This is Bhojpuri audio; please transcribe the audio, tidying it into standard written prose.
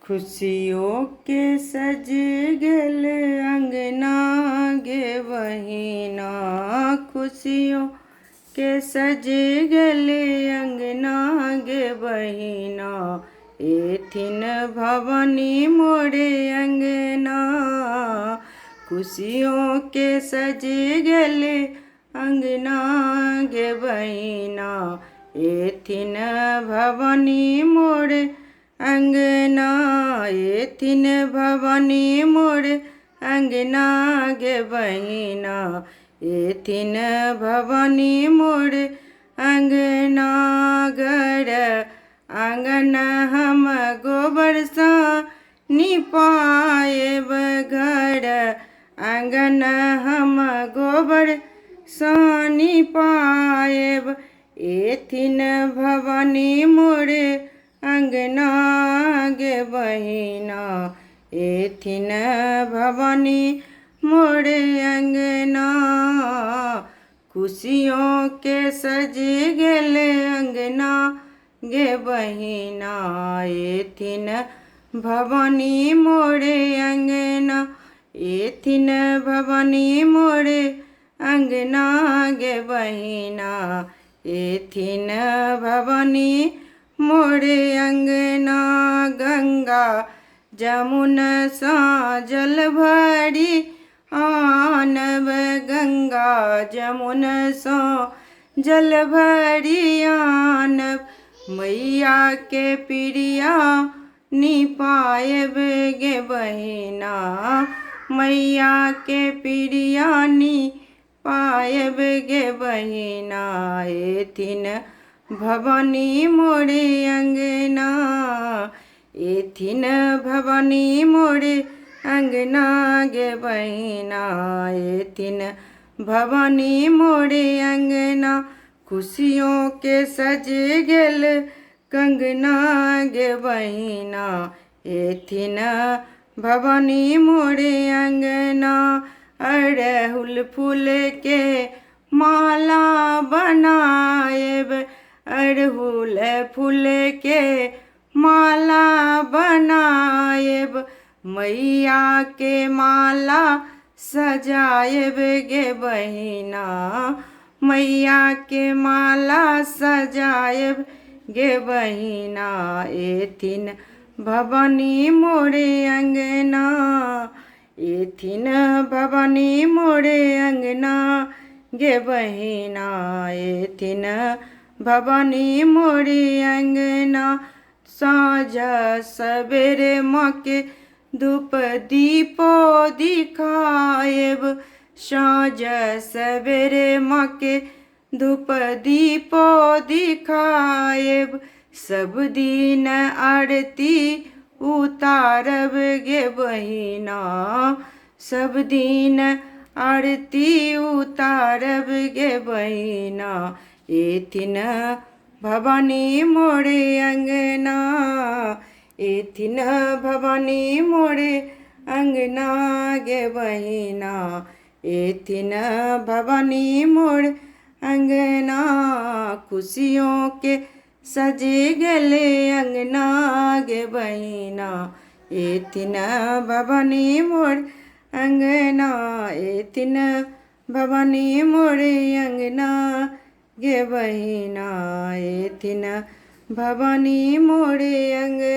खुशियों के सज गल अंगना गे बहिना, खुशियों के सज गल अंगना गे बहिना। एथिन भवानी मोरे अंगना, खुशियों के सज गल अंगना गे बहिना। एथिन भवानी मोरे अंगना, एथिन भवानी मोर अंगना गे बहिना। एथिन भवानी मोर अंगना, घर आंगन हम गोबर सा निपाएब, घर आंगन हम गोबर सा निपाएब। एथिन भवानी मोर अंगना गे बहिना। एथिन भवानी मोर अंगना, खुशियों के सज गल अंगना गे बहिना। एथिन भवानी मोर अंगना, एथिन भवानी मोर अंगना गे बहिना। एथिन भवानी मोरे अंगना, गंगा जमुन सा जल भरी आनब, गंगा जमुन सा जल भरी आनब। मैया के प्रिया निपाएब गे बहिना, मैया के प्रिया निपाएब गे बहिना। एथिन भवानी मोरे अंगना, एथिन भवानी मोरे अंगना गे बहिना। एथिन भवानी मोरे अंगना, खुशियों के सज गल कंगना गे बहिना। एथिन भवानी मोरे अंगना, अड़हुल फूल के माला बनाएब, अड़हुल फूल के माला बनाएब। मैया के माला सजाएब गे बहिना, मैया के माला सजाएब गे बहिना। एथिन भवानी मोरे अंगना, एथिन भवानी मोरे अंगना गे बहिना। एथिन भवानी मोरे अंगना, साँझ सवेरे माँ के धूप दीपो दिखाएब, साँझ सवेरे माँ के धूप दीपो दिखाएब। सब दिन आरती उतारब गे बहिना, सब दिन आरती उतारब गे बहिना। एथिन भवानी मोरे अंगना, एथिन भवानी मोरे अंगना गे बहिना। एथिन भवानी मोर अंगना, खुशियों के सज गल अंगना गे बहिना। एथिन भवानी मोर अंगना, एथिन भवानी मोर अंगना गे बहिना। एथिन भवानी मोर अंगना।